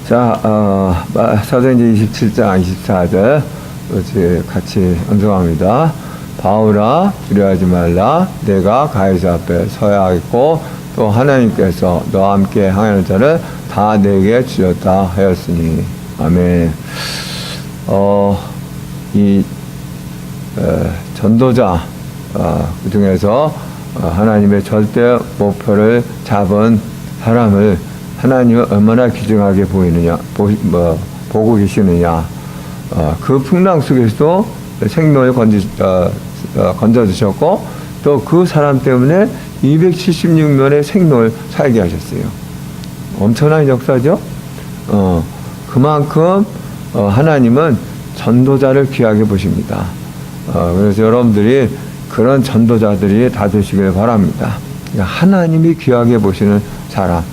자, 사도행전 27장 24절 같이 암송합니다. 바울아 두려워하지 말라. 내가 가이사 앞에 서야 하겠고 또 하나님께서 너와 함께 항해하는 자를 다 내게 주셨다 하였으니. 아멘. 전도자 그 중에서 하나님의 절대 목표를 잡은 사람을 하나님은 얼마나 귀중하게 보고 계시느냐. 그 풍랑 속에서도 생명을 건져주셨고 또 그 사람 때문에 276명의 생명을 살게 하셨어요. 엄청난 역사죠. 그만큼 하나님은 전도자를 귀하게 보십니다. 그래서 여러분들이 그런 전도자들이 다 되시길 바랍니다. 하나님이 귀하게 보시는 사람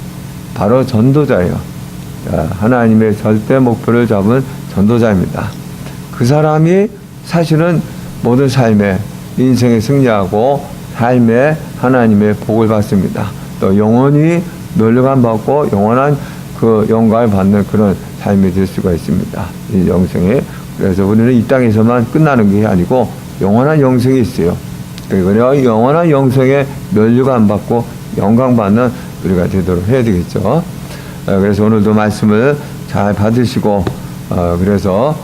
바로 전도자예요. 하나님의 절대 목표를 잡은 전도자입니다. 그 사람이 사실은 모든 삶에 인생에 승리하고 삶에 하나님의 복을 받습니다. 또 영원히 멸류관 받고 영원한 그 영광을 받는 그런 삶이 될 수가 있습니다. 이 영생에. 그래서 우리는 이 땅에서만 끝나는 게 아니고 영원한 영생이 있어요. 그리고 영원한 영생에 멸류관 받고 영광 받는 우리가 되도록 해야 되겠죠. 그래서 오늘도 말씀을 잘 받으시고 그래서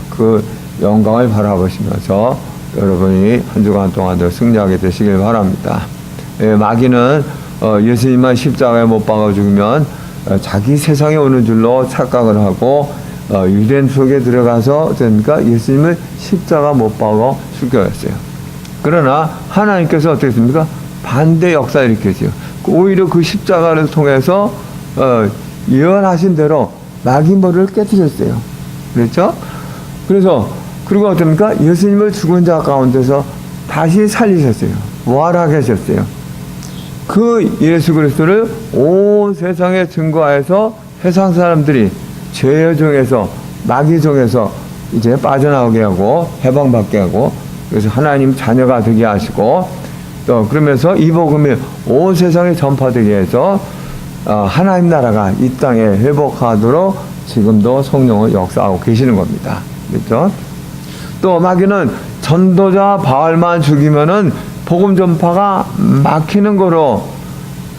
그 영광을 바라보시면서 여러분이 한 주간 동안도 승리하게 되시길 바랍니다. 마귀는 예수님만 십자가에 못 박아 죽으면 자기 세상에 오는 줄로 착각을 하고 유대인 속에 들어가서 그러니까 예수님을 십자가 못 박아 죽였어요. 그러나 하나님께서 어떻게 했습니까? 반대 역사를 일으켰어요. 오히려 그 십자가를 통해서 예언하신 대로 마귀 머리를 깨뜨렸어요. 그렇죠? 그래서 그리고 어떻습니까? 예수님을 죽은 자 가운데서 다시 살리셨어요. 부활하게 하셨어요. 그 예수 그리스도를 온 세상에 증거하여서 세상 사람들이 죄의 종에서 마귀 종에서 이제 빠져나오게 하고 해방받게 하고 그래서 하나님 자녀가 되게 하시고 또 그러면서 이 복음이 온 세상에 전파되게 해서 하나님 나라가 이 땅에 회복하도록 지금도 성령을 역사하고 계시는 겁니다. 그렇죠? 또 마귀는 전도자 바울만 죽이면은 복음 전파가 막히는 거로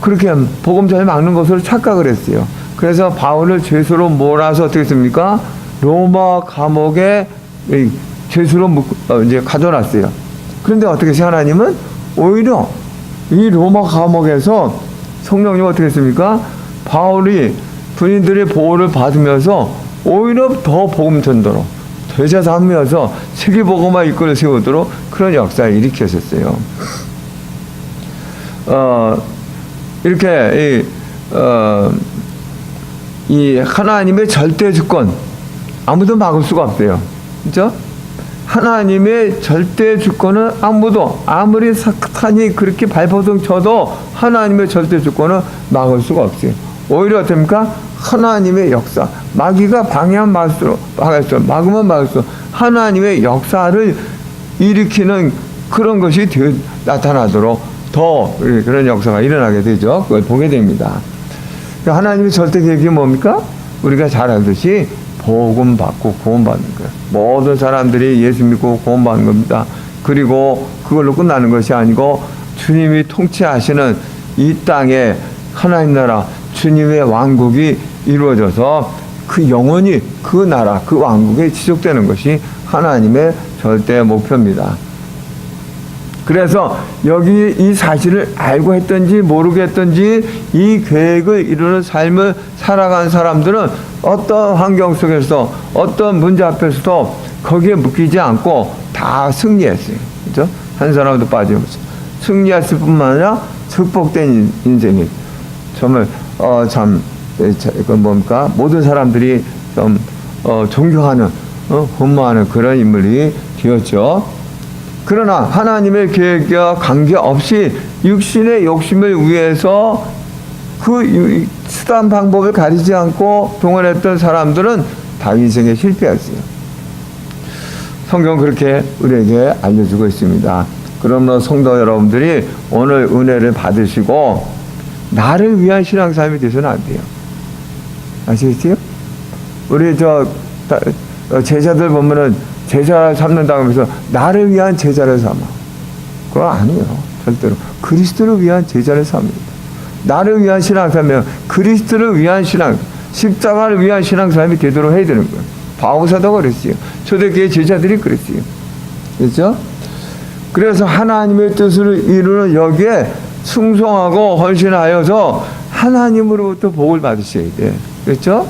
그렇게 복음 전이 막는 것으로 착각을 했어요. 그래서 바울을 죄수로 몰아서 어떻게 했습니까? 로마 감옥에 죄수로 이제 가져놨어요. 그런데 어떻게 해서 하나님은 오히려 이 로마 감옥에서 성령님 어떻게 했습니까? 바울이 군인들의 보호를 받으면서 오히려 더 복음 전도로 되자 삼으면서 세계복음화 이끌어 세우도록 그런 역사를 일으켰었어요. 이렇게 이 하나님의 절대 주권 아무도 막을 수가 없어요. 그렇죠? 하나님의 절대 주권은 아무도 아무리 사탄이 그렇게 발버둥 쳐도 하나님의 절대 주권은 막을 수가 없어요. 오히려 어떻습니까? 하나님의 역사 마귀가 방해하면 막으면 막을수록 하나님의 역사를 일으키는 그런 것이 나타나도록 더 그런 역사가 일어나게 되죠. 그걸 보게 됩니다. 하나님의 절대 계획이 뭡니까? 우리가 잘 알듯이 복음 받고 구원 받는 거예요. 모든 사람들이 예수 믿고 구원 받는 겁니다. 그리고 그걸로 끝나는 것이 아니고 주님이 통치하시는 이 땅에 하나님 나라 주님의 왕국이 이루어져서 그 영원히 그 나라 그 왕국에 지속되는 것이 하나님의 절대 목표입니다. 그래서 여기 이 사실을 알고 했던지 모르게 했던지 이 계획을 이루는 삶을 살아간 사람들은 어떤 환경 속에서 어떤 문제 앞에서도 거기에 묶이지 않고 다 승리했어요. 그죠? 한 사람도 빠짐없이 승리했을 뿐만 아니라 축복된 인생이 정말 그건 뭡니까? 모든 사람들이 좀 존경하는 헌모하는 그런 인물이 되었죠. 그러나 하나님의 계획과 관계없이 육신의 욕심을 위해서 그 수단 방법을 가리지 않고 동원했던 사람들은 다 인생에 실패했어요. 성경은 그렇게 우리에게 알려주고 있습니다. 그러므로 성도 여러분들이 오늘 은혜를 받으시고 나를 위한 신앙 삶이 되서는 안 돼요. 아시겠어요? 우리 제자들 보면은 제자 삼는다고 하면서 나를 위한 제자를 삼아. 그거 아니에요. 절대로. 그리스도를 위한 제자를 삼습니다. 나를 위한 신앙사면 그리스도를 위한 신앙, 십자가를 위한 신앙사람이 되도록 해야 되는 거예요. 바울사도가 그랬어요. 초대교회 제자들이 그랬어요. 그렇죠? 그래서 하나님의 뜻을 이루는 여기에 충성하고 헌신하여서 하나님으로부터 복을 받으셔야 돼. 그렇죠?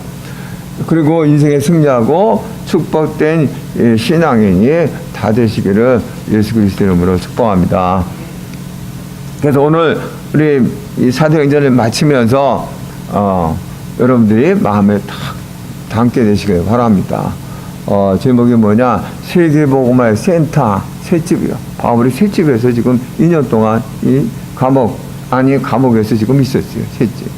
그리고 인생에 승리하고 축복된 신앙인이 다 되시기를 예수 그리스도 이름으로 축복합니다. 그래서 오늘 우리 이 사도행전을 마치면서 여러분들이 마음에 딱 담게 되시길 바랍니다. 제목이 뭐냐? 세계복음화의 센터 셋집이요. 바울이 셋집에서 지금 2년 동안 이 감옥에서 지금 있었어요. 셋집.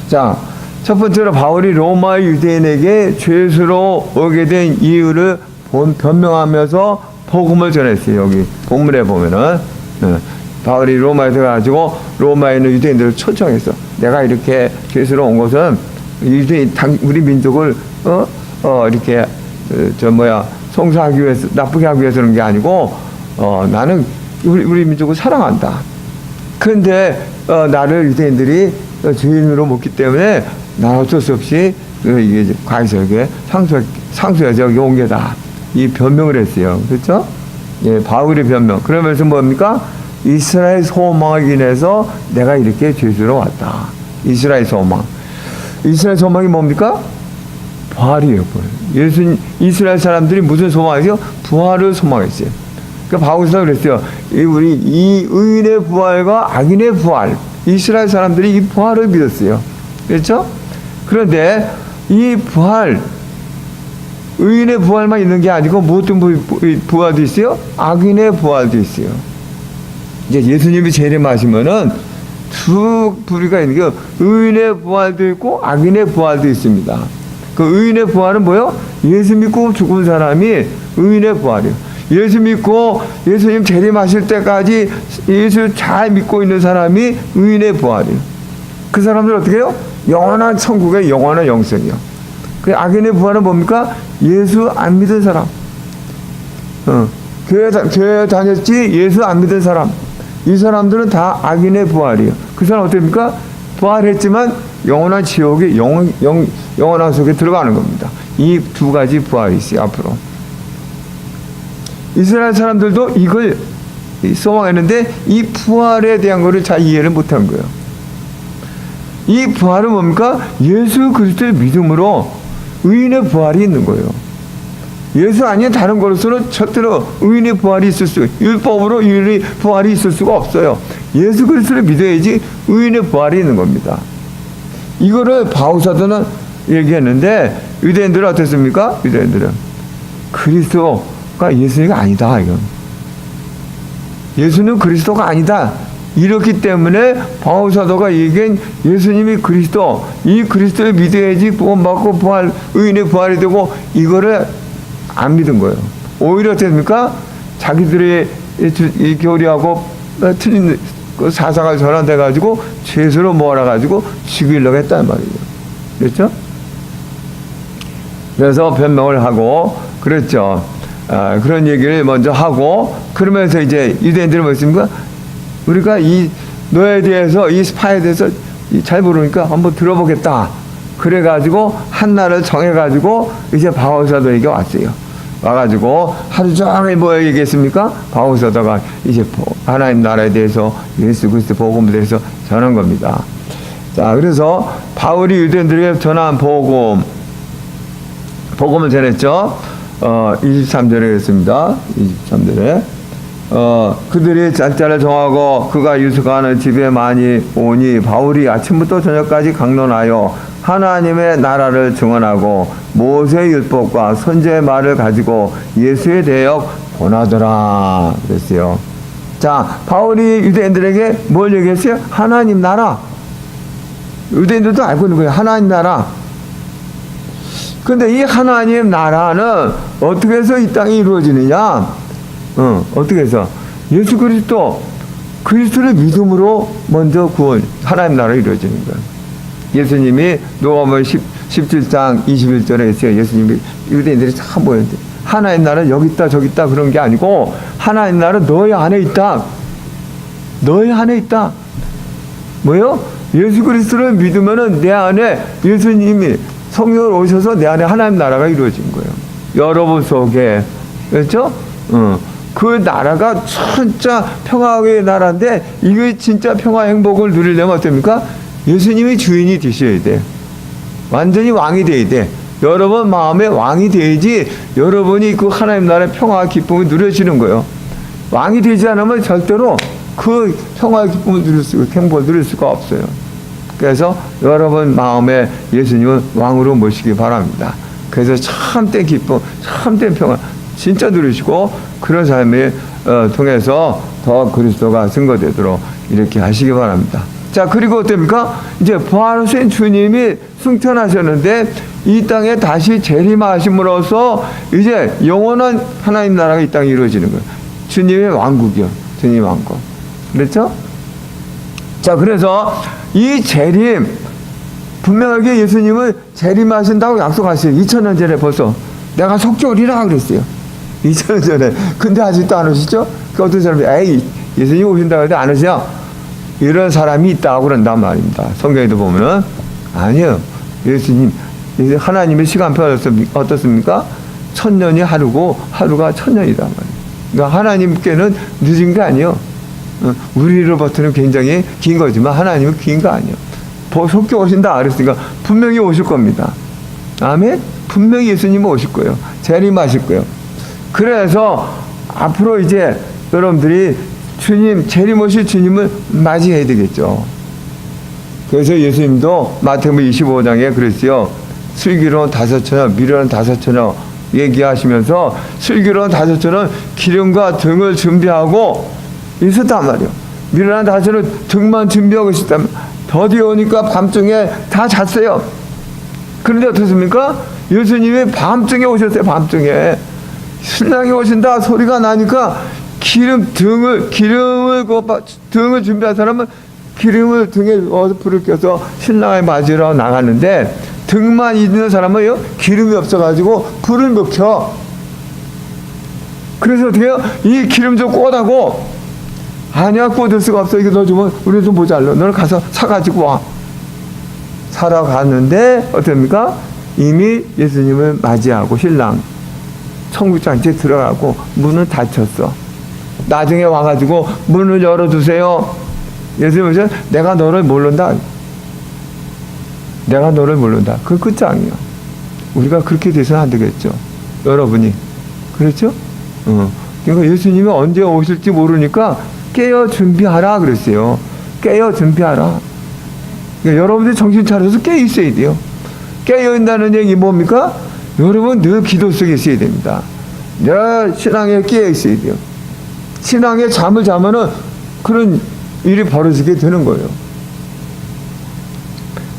자, 첫 번째로 바울이 로마 유대인에게 죄수로 오게 된 이유를 변명하면서 복음을 전했어요. 여기 본문에 보면은 바울이 로마에 들어가지고 로마에 있는 유대인들을 초청해서 내가 이렇게 죄수로 온 것은 우리 민족을 이렇게 송사하기 위해서, 나쁘게 하기 위해서 그런 게 아니고 나는 우리 민족을 사랑한다. 그런데 나를 유대인들이 죄인으로 먹기 때문에 나 어쩔 수 없이 이게 과에서에게 상수여적 용계다. 이 변명을 했어요. 그렇죠? 예, 바울의 변명. 그러면서 뭡니까? 이스라엘 소망을 인해서 내가 이렇게 죄수로 왔다. 이스라엘 소망. 이스라엘 소망이 뭡니까? 부활이에요. 이스라엘 사람들이 무슨 소망이죠? 부활을 소망했어요. 그러니까 바울사가 그랬어요. 이 의인의 부활과 악인의 부활. 이스라엘 사람들이 이 부활을 믿었어요. 그렇죠? 그런데 이 부활, 의인의 부활만 있는 게 아니고 무엇든 부활도 있어요? 악인의 부활도 있어요. 이제 예수님이 재림하시면은 두 부류가 있는 게 의인의 부활도 있고 악인의 부활도 있습니다. 그 의인의 부활은 뭐요? 예수 믿고 죽은 사람이 의인의 부활이에요. 예수 믿고 예수님 재림하실 때까지 예수 잘 믿고 있는 사람이 의인의 부활이에요. 그 사람들 어떻게 해요? 영원한 천국의 영원한 영생이요. 그 악인의 부활은 뭡니까? 예수 안 믿은 사람. 교회 다녔지 예수 안 믿은 사람. 이 사람들은 다 악인의 부활이에요. 그 사람 어떻습니까? 부활했지만 영원한 지옥에 영원한 속에 들어가는 겁니다. 이 두 가지 부활이 있어요. 앞으로 이스라엘 사람들도 이걸 소망했는데 이 부활에 대한 것을 잘 이해를 못한 거예요. 이 부활은 뭡니까? 예수 그리스도의 믿음으로 의인의 부활이 있는 거예요. 예수 아닌 다른 것으로는 절대로 의인의 부활이 있을 수, 율법으로 의인의 부활이 있을 수가 없어요. 예수 그리스도를 믿어야지 의인의 부활이 있는 겁니다. 이거를 바울사도는 얘기했는데 유대인들은 어땠습니까? 유대인들은 그리스도가 예수가 아니다. 이건 예수는 그리스도가 아니다. 이렇기 때문에 바울사도가 얘기한 예수님이 그리스도, 이 그리스도를 믿어야지 구원받고 부활, 의인의 부활이 되고 이거를 안 믿은 거예요. 오히려 어떻습니까? 자기들의 이 교리하고 틀린 그 사상을 전환돼가지고 죄수로 모아가지고 죽이려고 했단 말이에요. 그렇죠? 그래서 변명을 하고 그랬죠. 그런 얘기를 먼저 하고 그러면서 이제 유대인들은 뭐였습니까? 우리가 이 너에 대해서 이 스파에 대해서 잘 모르니까 한번 들어보겠다. 그래가지고 한 날을 정해가지고 이제 바울사도에게 왔어요. 와가지고 하루 종일 뭐 얘기했습니까? 바울사도가 이제 하나님 나라에 대해서 예수 그리스도 복음에 대해서 전한 겁니다. 자, 그래서 바울이 유대인들에게 전한 복음을 전했죠. 23절에 했습니다. 23절에 그들이 잔자를 정하고 그가 유숙하는 집에 많이 오니 바울이 아침부터 저녁까지 강론하여 하나님의 나라를 증언하고 모세의 율법과 선지의 말을 가지고 예수에 대하여 권하더라 그랬어요. 자, 바울이 유대인들에게 뭘 얘기했어요? 하나님 나라. 유대인들도 알고 있는 거예요. 하나님 나라. 근데 이 하나님 나라는 어떻게 해서 이 땅에 이루어지느냐? 어떻게 해서? 예수 그리스도를 믿음으로 먼저 하나님 나라가 이루어지는 거예요. 예수님이 누가복음 17장 21절에 있어요. 예수님이 유대인들이 참 모였는데 하나님 나라는 여기 있다 저기 있다 그런 게 아니고 하나님 나라는 너희 안에 있다. 너희 안에 있다. 뭐요? 예수 그리스도를 믿으면은 내 안에 예수님이 성령을 오셔서 내 안에 하나님 나라가 이루어진 거예요. 여러분 속에. 그렇죠? 그 나라가 진짜 평화의 나라인데 이게 진짜 평화 행복을 누리려면 어떻습니까? 예수님이 주인이 되셔야 돼. 완전히 왕이 돼야 돼. 여러분 마음에 왕이 돼야지 여러분이 그 하나님 나라의 평화와 기쁨을 누려지는 거예요. 왕이 되지 않으면 절대로 그 평화의 기쁨을 누릴 수가, 행복을 누릴 수가 없어요. 그래서 여러분 마음에 예수님은 왕으로 모시기 바랍니다. 그래서 참된 기쁨, 참된 평화 진짜 누리시고 그런 삶을 통해서 더 그리스도가 증거되도록 이렇게 하시기 바랍니다. 자, 그리고 어떻습니까? 이제 부활하신 주님이 승천하셨는데 이 땅에 다시 재림하심으로써 이제 영원한 하나님 나라가 이 땅에 이루어지는 거예요. 주님의 왕국이요. 주님의 왕국. 그렇죠? 자, 그래서 이 재림, 분명하게 예수님은 재림하신다고 약속하셨어요. 2000년 전에 벌써. 내가 속죄오리라 그랬어요. 2000년 전에. 근데 아직도 안 오시죠? 그 어떤 사람이, 에이, 예수님 오신다고 해도 안 오시냐? 이런 사람이 있다고 그런단 말입니다. 성경에도 보면은, 아니요. 예수님, 하나님의 시간표가 어떻습니까? 1000년이 하루고, 하루가 1000년이란 말이에요. 그러니까 하나님께는 늦은 게 아니에요. 우리로부터는 굉장히 긴 거지만, 하나님은 긴 거 아니에요. 속죄 오신다 그랬으니까, 분명히 오실 겁니다. 아멘? 분명히 예수님은 오실 거예요. 재림하실 거예요. 그래서 앞으로 이제 여러분들이 주님, 재림 오실 주님을 맞이해야 되겠죠. 그래서 예수님도 마태복음 25장에 그랬어요. 슬기로운 5처녀, 미련한 5처녀 얘기하시면서 슬기로운 5처녀는 기름과 등을 준비하고 있었단 말이에요. 미련한 5처녀는 등만 준비하고 있었다면 더디 오니까 밤중에 다 잤어요. 그런데 어떻습니까? 예수님이 밤중에 오셨어요. 밤중에 신랑이 오신다 소리가 나니까 등을 준비한 사람은 기름을 등에 불을 껴서 신랑을 맞으러 나갔는데 등만 있는 사람은 기름이 없어가지고 불을 못 켜. 그래서 어떻게 해요? 이 기름 좀 꽂아고, 아니야, 꽂을 수가 없어. 이거 너 주면 우리 좀 모자라. 너는 가서 사가지고 와. 사러 갔는데 어떻습니까? 이미 예수님을 맞이하고 신랑 청국장집에 들어가고 문은 닫혔어. 나중에 와가지고 문을 열어주세요. 예수님은 내가 너를 모른다. 내가 너를 모른다. 그 끝장이에요. 우리가 그렇게 돼서는 안 되겠죠. 여러분이. 그렇죠? 그러니까 예수님이 언제 오실지 모르니까 깨어 준비하라 그랬어요. 깨어 준비하라. 그러니까 여러분들이 정신 차려서 깨어 있어야 돼요. 깨어 있다는 얘기 뭡니까? 여러분 늘 기도 속에 있어야 됩니다. 늘 신앙에 깨어 있어야 돼요. 신앙에 잠을 자면은 그런 일이 벌어지게 되는 거예요.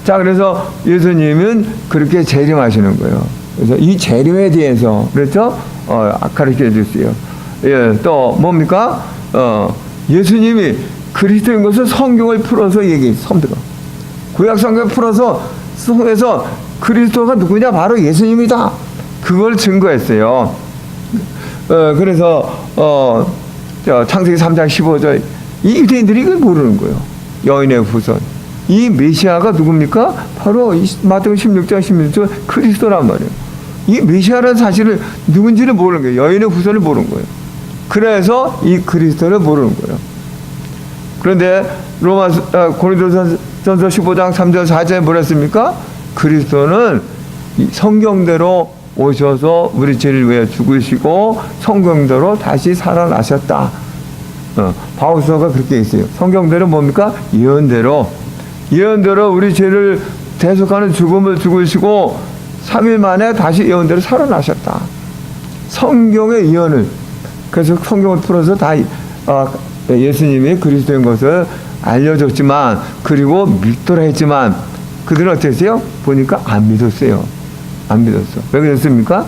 자, 그래서 예수님은 그렇게 재림하시는 거예요. 그래서 이 재림에 대해서, 그렇죠? 가르쳐 주세요. 예, 또 뭡니까? 예수님이 그리스도인 것을 성경을 풀어서 얘기해요. 성경. 구약 성경을 풀어서 성경에서 그리스도가 누구냐? 바로 예수님이다. 그걸 증거했어요. 그래서 창세기 3장 15절 이 유대인들이 이걸 모르는 거예요. 여인의 후손. 이 메시아가 누굽니까? 바로 마태복음 16장 16절 그리스도란 말이에요. 이 메시아라는 사실을 누군지를 모르는 거예요. 여인의 후손을 모르는 거예요. 그래서 이 그리스도를 모르는 거예요. 그런데 고린도전서 15장 3절 4절에 뭐랬습니까? 그리스도는 성경대로 오셔서 우리 죄를 위해 죽으시고 성경대로 다시 살아나셨다. 바울서가 그렇게 있어요. 성경대로 뭡니까? 예언대로 우리 죄를 대속하는 죽음을 죽으시고 3일 만에 다시 예언대로 살아나셨다. 성경의 예언을, 그래서 성경을 풀어서 다 예수님이 그리스도인 것을 알려줬지만, 그리고 믿더라 했지만 그들은 어떻게 했어요? 보니까 안 믿었어요. 안 믿었어. 왜 그랬습니까?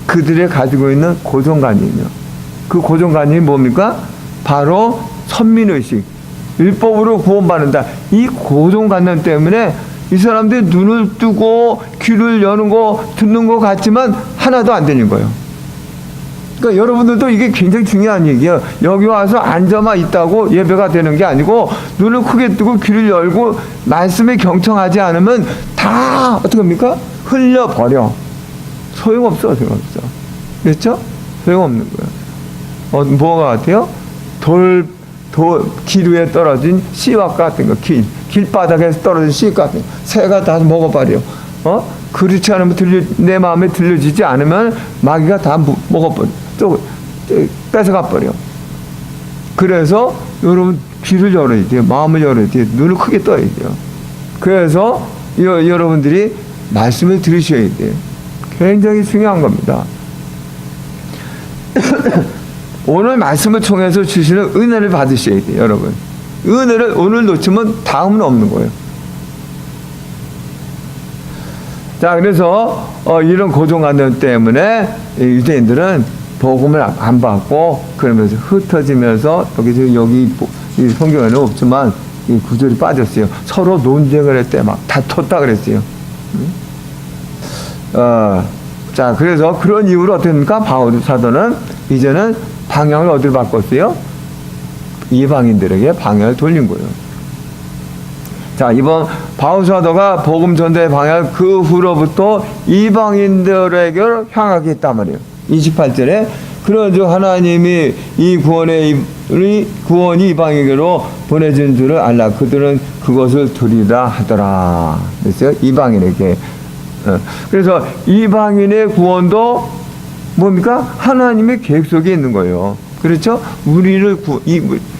그들이 가지고 있는 고정관념이요. 그 고정관념이 뭡니까? 바로 선민의식, 율법으로 구원받는다. 이 고정관념 때문에 이 사람들이 눈을 뜨고 귀를 여는 거 듣는 거 같지만 하나도 안 되는 거예요. 그러니까 여러분들도 이게 굉장히 중요한 얘기예요. 여기 와서 앉아만 있다고 예배가 되는 게 아니고 눈을 크게 뜨고 귀를 열고 말씀에 경청하지 않으면 다 어떻게 합니까? 흘려버려. 소용없어. 그렇죠? 소용없는 거예요. 뭐가 같아요? 길 위에 떨어진 씨앗 같은 거, 길바닥에서 떨어진 씨앗 같은 거, 새가 다 먹어버려. 그렇지 않으면 내 마음에 들려지지 않으면 마귀가 다 먹어버려. 또 뺏어가 버려. 그래서 여러분 귀를 열어야 돼요. 마음을 열어야 돼요. 눈을 크게 떠야 돼요. 그래서 여러분들이 말씀을 들으셔야 돼요. 굉장히 중요한 겁니다. 오늘 말씀을 통해서 주시는 은혜를 받으셔야 돼요, 여러분. 은혜를 오늘 놓치면 다음은 없는 거예요. 자, 그래서 이런 고정관념 때문에 유대인들은 복음을 안 받고 그러면서 흩어지면서 여기 이 성경에는 없지만 이 구절이 빠졌어요. 서로 논쟁을 했대, 막 다퉜다 그랬어요. 자, 그래서 그런 이유로 어떻게 됩니까? 바울 사도는 이제는 방향을 어디로 바꿨어요? 이방인들에게 방향을 돌린 거예요. 자, 이번 바울 사도가 복음 전도의 방향을 그 후로부터 이방인들에게 향하게 했단 말이에요. 28절에 그런즉 하나님이 이 구원이 이방인에게로 보내진 줄을 알라. 그들은 그것을 들으라 하더라. 그랬어요. 이방인에게. 그래서 이방인의 구원도 뭡니까? 하나님의 계획 속에 있는 거예요. 그렇죠? 우리를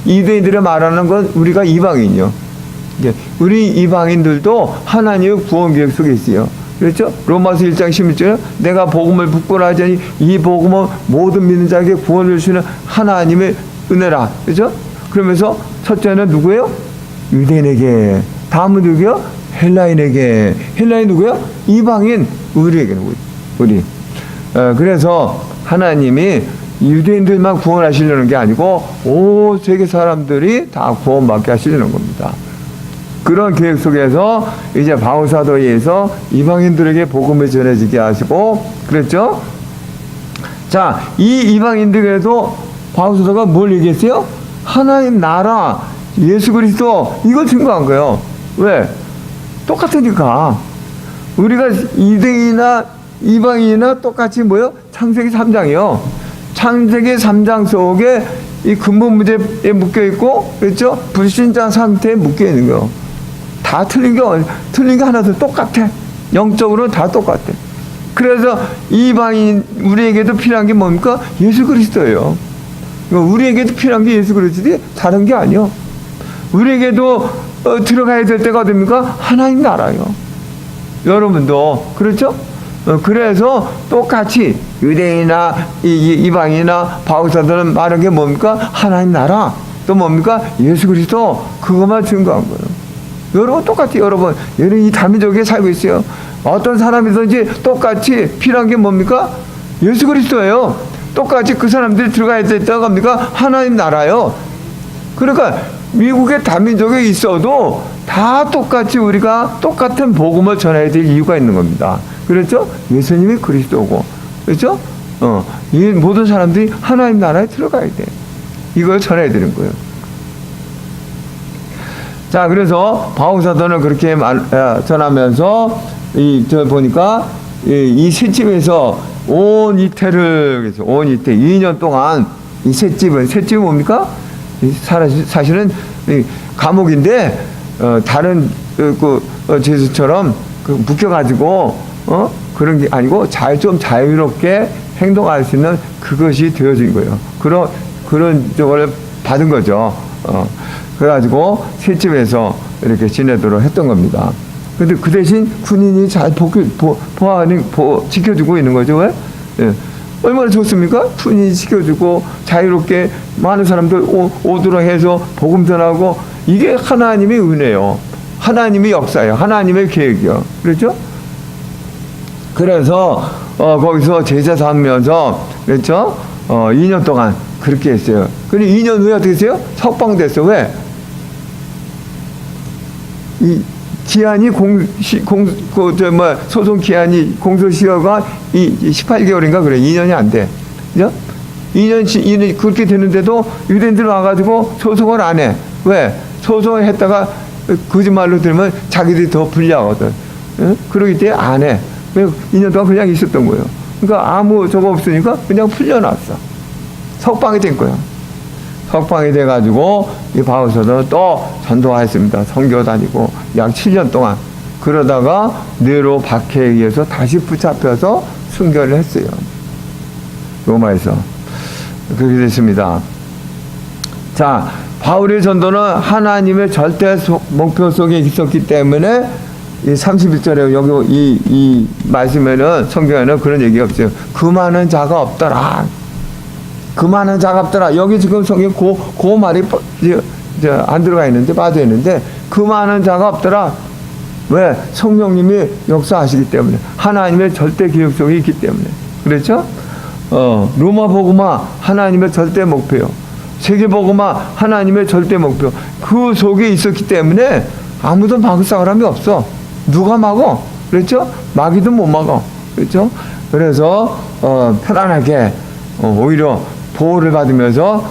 이대인들을 말하는 건 우리가 이방인이요. 우리 이방인들도 하나님의 구원 계획 속에 있어요. 그렇죠? 로마서 1장 16절에 내가 복음을 부끄러워하지 않으니 이 복음은 모든 믿는 자에게 구원을 주시는 하나님의 은혜라. 그렇죠? 그러면서 첫째는 누구예요? 유대인에게. 다음은 누구예요? 헬라인에게. 헬라인 누구예요? 이방인. 우리에게는 우리. 그래서 하나님이 유대인들만 구원하시려는 게 아니고 온 세계 사람들이 다 구원받게 하시려는 겁니다. 그런 계획 속에서 이제 바울 사도에 의해서 이방인들에게 복음을 전해지게 하시고 그랬죠? 자, 이 이방인들에게도 바울 사도가 뭘 얘기했어요? 하나님 나라, 예수 그리스도 이걸 증거한 거예요. 왜? 똑같으니까. 우리가 이등이나 이방인이나 똑같이 뭐요? 창세기 3장이요. 창세기 3장 속에 이 근본 문제에 묶여 있고, 그렇죠? 불신자 상태에 묶여 있는 거요. 다 틀린 게 하나도 똑같아. 영적으로 다 똑같아. 그래서 이방인 우리에게도 필요한 게 뭡니까? 예수 그리스도예요. 우리에게도 필요한 게 예수 그리스도지 다른 게 아니요. 우리에게도 들어가야 될 때가 어딥니까? 하나님 나라요. 여러분도 그렇죠? 그래서 똑같이 유대인이나 이방이나 바울사들은 말한 게 뭡니까? 하나님 나라. 또 뭡니까? 예수 그리스도. 그것만 증거한 거예요. 여러분 똑같이 여러분 이 다민족에 살고 있어요. 어떤 사람이든지 똑같이 필요한 게 뭡니까? 예수 그리스도예요. 똑같이 그 사람들이 들어가야 될 때가 뭡니까? 하나님 나라요. 그러니까 미국의 다민족에 있어도 다 똑같이 우리가 똑같은 복음을 전해야 될 이유가 있는 겁니다. 그렇죠? 예수님이 그리스도고, 그렇죠? 이 모든 사람들이 하나님 나라에 들어가야 돼. 이걸 전해야 되는 거예요. 자, 그래서 바울사도는 그렇게 전하면서 보니까 이 셋집에서 온 이태를 그래서 온 이태 2년 동안 이 셋집은 뭡니까? 사실은 감옥인데 다른 죄수처럼 묶여가지고 그런 게 아니고 좀 자유롭게 행동할 수 있는 그것이 되어진 거예요. 그런 저걸 받은 거죠. 그래가지고 셋집에서 이렇게 지내도록 했던 겁니다. 근데 그 대신 군인이 잘 지켜주고 있는 거죠. 왜? 예. 얼마나 좋습니까? 군인이 지켜주고 자유롭게 많은 사람들 오도록 해서 복음 전하고 이게 하나님의 은혜요. 하나님의 역사예요. 하나님의 계획이요. 그렇죠? 그래서 거기서 제자 삼으면서 그렇죠? 2년 동안 그렇게 했어요. 근데 2년 후에 어떻게 했어요? 석방됐어. 왜? 기한이 소송 기한이 공소시효가 18개월인가 그래. 2년이 안 돼. 그죠? 2년 그렇게 되는데도 유대인들 와가지고 소송을 안 해. 왜? 소송을 했다가 거짓말로 들으면 자기들이 더 불리하거든. 응? 그러기 때문에 안 해. 2년 동안 그냥 있었던 거예요. 그러니까 아무 저거 없으니까 그냥 풀려났어. 석방이 된 거야. 석방이 돼가지고 이 바울서도 또 전도하였습니다. 선교 다니고 약 7년 동안. 그러다가 네로 박해에 의해서 다시 붙잡혀서 순교를 했어요. 로마에서. 그렇게 됐습니다. 자, 바울의 전도는 하나님의 절대 목표 속에 있었기 때문에 이 31절에 여기 이 말씀에는 성경에는 그런 얘기가 없어요. 그 많은 자가 없더라. 그 많은 자가 없더라. 여기 지금 성경 그 말이 안 들어가 있는데 빠져 있는데 그 많은 자가 없더라. 왜? 성령님이 역사하시기 때문에 하나님의 절대 기획 속에 있기 때문에 그렇죠? 로마 복음화 하나님의 절대 목표요. 세계 복음화 하나님의 절대 목표. 그 속에 있었기 때문에 아무도 막을 사람이 없어. 누가 막어? 그렇죠? 막이도 못 막어. 그렇죠? 그래서 편안하게 오히려 보호를 받으면서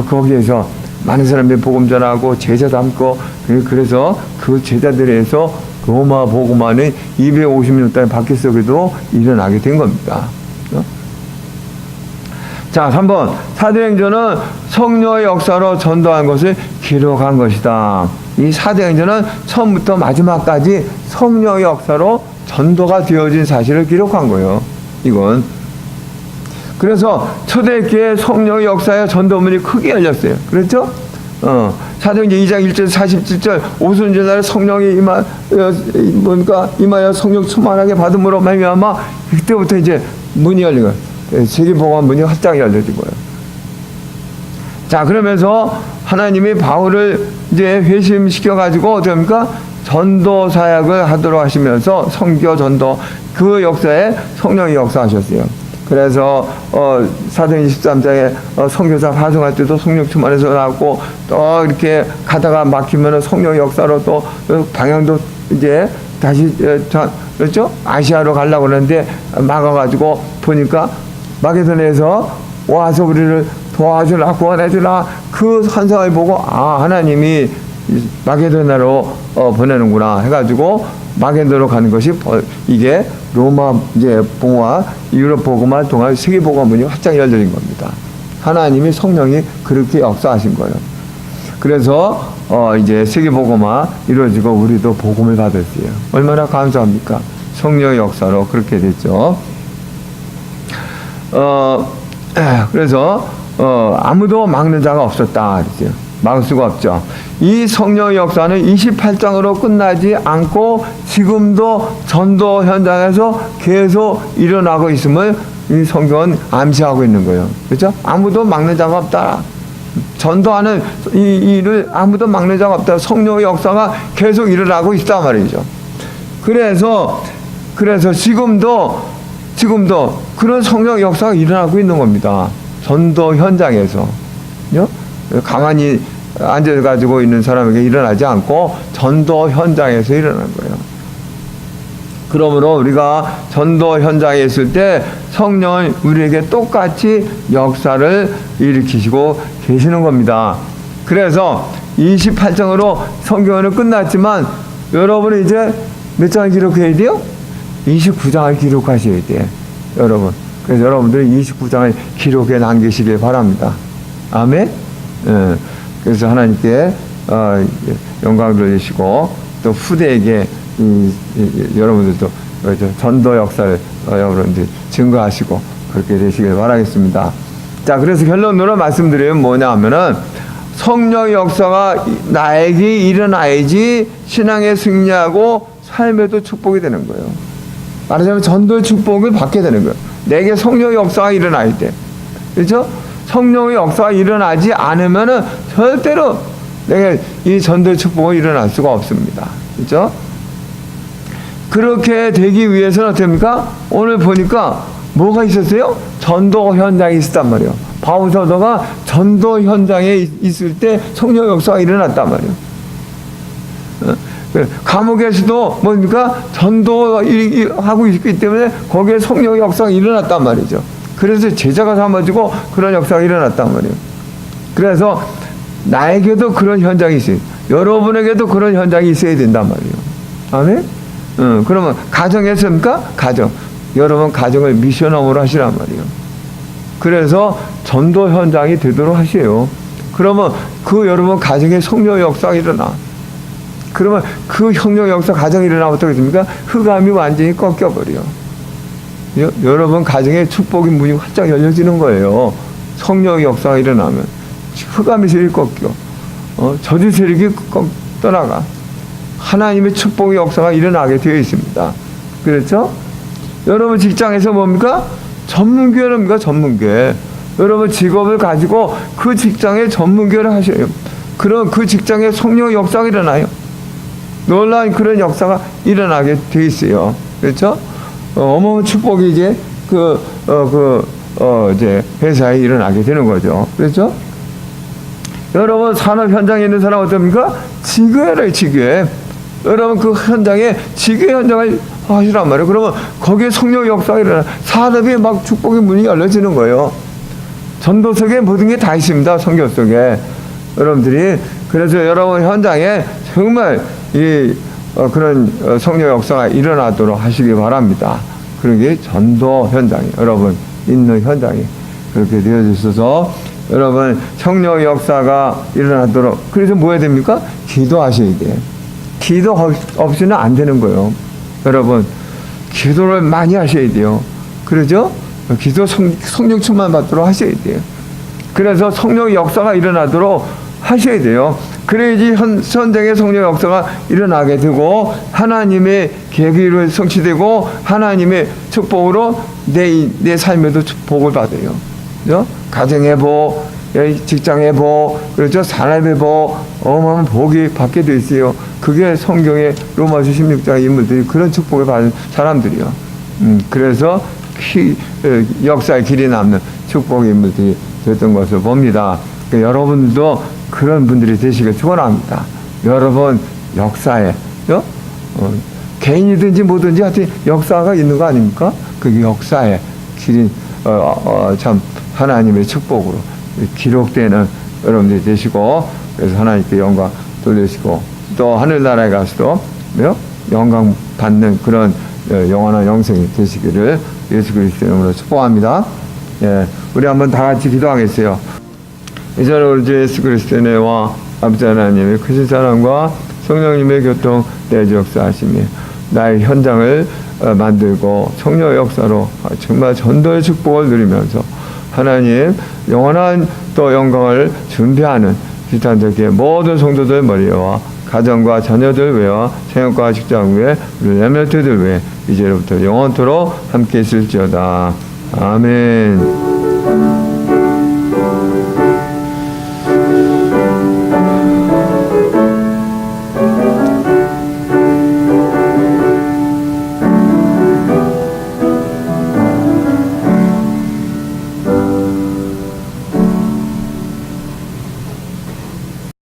거기에서 많은 사람들이 복음 전하고 제자 담고 그래서 그 제자들에서 로마 복음화는 250년 동안 바퀴 속에도 일어나게 된 겁니다. 자, 3번. 사도행전은 성령의 역사로 전도한 것을 기록한 것이다. 이 사도행전은 처음부터 마지막까지 성령의 역사로 전도가 되어진 사실을 기록한 거예요. 이건. 그래서 초대교회 성령의 역사에 전도문이 크게 열렸어요. 그렇죠? 사도행전 2장 1절 47절 오순절 날 성령이 임하여 성령 충만하게 받음으로 말미암아 그때부터 이제 문이 열린 거예요. 세계복음화 문이 활짝 열려진 거예요. 자, 그러면서 하나님이 바울을 이제 회심시켜가지고 어떻습니까? 전도 사역을 하도록 하시면서 선교 전도 그 역사에 성령이 역사하셨어요. 그래서 사도행전 13장에 선교사 파송할 때도 성령 충만해서 나왔고 또 이렇게 가다가 막히면은 성령 역사로 또 방향도 이제 다시 그렇죠? 아시아로 가려고 그러는데 막아가지고 보니까 마게도냐에서 와서 우리를 도와주라 구원해주라 그 환상을 보고 하나님이 마게도냐로 보내는구나 해가지고 마게도로 가는 것이 이게 로마 이제 봉화 유럽 복음화 동안 세계 복음화 문이 활짝 열려진 겁니다. 하나님이 성령이 그렇게 역사하신 거예요. 그래서 이제 세계 복음화 이루어지고 우리도 복음을 받았어요. 얼마나 감사합니까? 성령의 역사로 그렇게 됐죠. 그래서 아무도 막는 자가 없었다 그랬어요. 막을 수가 없죠. 이 성령의 역사는 28장으로 끝나지 않고 지금도 전도 현장에서 계속 일어나고 있음을 이 성경은 암시하고 있는 거예요. 그렇죠? 아무도 막는 자가 없다. 전도하는 이 일을 아무도 막는 자가 없다. 성령의 역사가 계속 일어나고 있단 말이죠. 그래서 지금도 그런 성령 역사가 일어나고 있는 겁니다. 전도 현장에서. 가만히 앉아가지고 있는 사람에게 일어나지 않고 전도 현장에서 일어나는 거예요. 그러므로 우리가 전도 현장에 있을 때 성령은 우리에게 똑같이 역사를 일으키시고 계시는 겁니다. 그래서 28장으로 성경은 끝났지만 여러분은 이제 몇 장을 기록해야 돼요? 29장을 기록하셔야 돼요. 여러분. 그래서 여러분들이 29장을 기록해 남기시길 바랍니다. 아멘? 그래서 하나님께 영광 돌리시고 또 후대에게 여러분들도 전도 역사를 여러분들 증거하시고 그렇게 되시길 바라겠습니다. 자, 그래서 결론으로 말씀드리면 뭐냐 하면은 성령의 역사가 나에게 일어나야지 신앙에 승리하고 삶에도 축복이 되는 거예요. 말하자면 전도의 축복을 받게 되는 거예요. 내게 성령의 역사가 일어날 때. 그렇죠? 성령의 역사가 일어나지 않으면은 절대로 내가 이 전도의 축복이 일어날 수가 없습니다. 그렇죠? 그렇게 되기 위해서는 어떻습니까? 오늘 보니까 뭐가 있었어요? 전도 현장에 있었단 말이에요. 바울 사도가 전도 현장에 있을 때 성령 역사가 일어났단 말이에요. 감옥에서도 뭡니까? 전도하고 있기 때문에 거기에 성령의 역사가 일어났단 말이죠. 그래서 제자가 삼아지고 그런 역사가 일어났단 말이에요. 그래서 나에게도 그런 현장이 있어요. 여러분에게도 그런 현장이 있어야 된단 말이에요. 아멘? 그러면 가정에서입니까? 가정. 여러분 가정을 미션홈으로 하시란 말이에요. 그래서 전도 현장이 되도록 하세요. 그러면 그 여러분 가정에 성령의 역사가 일어나. 그러면 그 성령의 역사 가정에 일어나면 어떻게 됩니까? 흑암이 완전히 꺾여버려. 여러분 가정에 축복의 문이 활짝 열려지는 거예요. 성령의 역사가 일어나면 흑암의 세력이 꺾여, 저주 세력이 떠나가. 하나님의 축복의 역사가 일어나게 되어 있습니다. 그렇죠? 여러분 직장에서 뭡니까? 전문교회입니까? 전문교회. 여러분 직업을 가지고 그 직장에 전문교회를 하셔요. 그럼 그 직장에 성령의 역사가 일어나요. 놀라운 그런 역사가 일어나게 되어 있어요. 그렇죠? 어마어마한 축복이 이제 이제 회사에 일어나게 되는 거죠. 그렇죠? 여러분 산업 현장에 있는 사람 어떻습니까? 지교회래요, 지교회. 여러분 그 현장에 지교회 현장을 하시란 말이에요. 그러면 거기에 성령의 역사가 일어나. 산업에 막 축복의 문이 열려지는 거예요. 전도 속에 모든 게 다 있습니다. 성경 속에. 여러분들이 그래서 여러분 현장에 정말 그런 성령의 역사가 일어나도록 하시기 바랍니다. 그런 게 전도 현장이 여러분 있는 현장이 그렇게 되어져 있어서 여러분 성령의 역사가 일어나도록. 그래서 뭐 해야 됩니까? 기도하셔야 돼요. 기도 없이는 안 되는 거예요. 여러분 기도를 많이 하셔야 돼요. 그러죠? 기도 성령 충만 받도록 하셔야 돼요. 그래서 성령의 역사가 일어나도록 하셔야 돼요. 그래야지 현장의 성령의 역사가 일어나게 되고 하나님의 계획이 성취되고 하나님의 축복으로 내 삶에도 축복을 받아요. 그죠? 가정의 복, 직장의 복, 그렇죠? 산업의 복, 어마어마한 복이 받게 돼 있어요. 그게 성경의 로마서 16장 인물들이 그런 축복을 받은 사람들이요. 그래서 역사의 길이 남는 축복의 인물들이 됐던 것을 봅니다. 그러니까 여러분들도 그런 분들이 되시길 축원합니다. 여러분 역사에 개인이든지 뭐든지 하여튼 역사가 있는 거 아닙니까? 그 역사에 길이 참 하나님의 축복으로 기록되는 여러분들이 되시고 그래서 하나님께 영광 돌리시고 또 하늘나라에 가서도 영광 받는 그런 영원한 영생이 되시기를 예수 그리스도의 이름으로 축복합니다. 예, 우리 한번 다 같이 기도하겠어요. 이제는 우리 주 예수 그리스도의 은혜와 아버지 하나님의 크신 사랑과 성령님의 교통 내주 역사하심이 나의 현장을 만들고 성령의 역사로 정말 전도의 축복을 누리면서 하나님 영원한 또 영광을 준비하는 기탄적인 모든 성도들 머리와 가정과 자녀들 외와 생업과 직장 외 우리 렘넌트들 외 이제로부터 영원토록 함께 있을지어다. 아멘.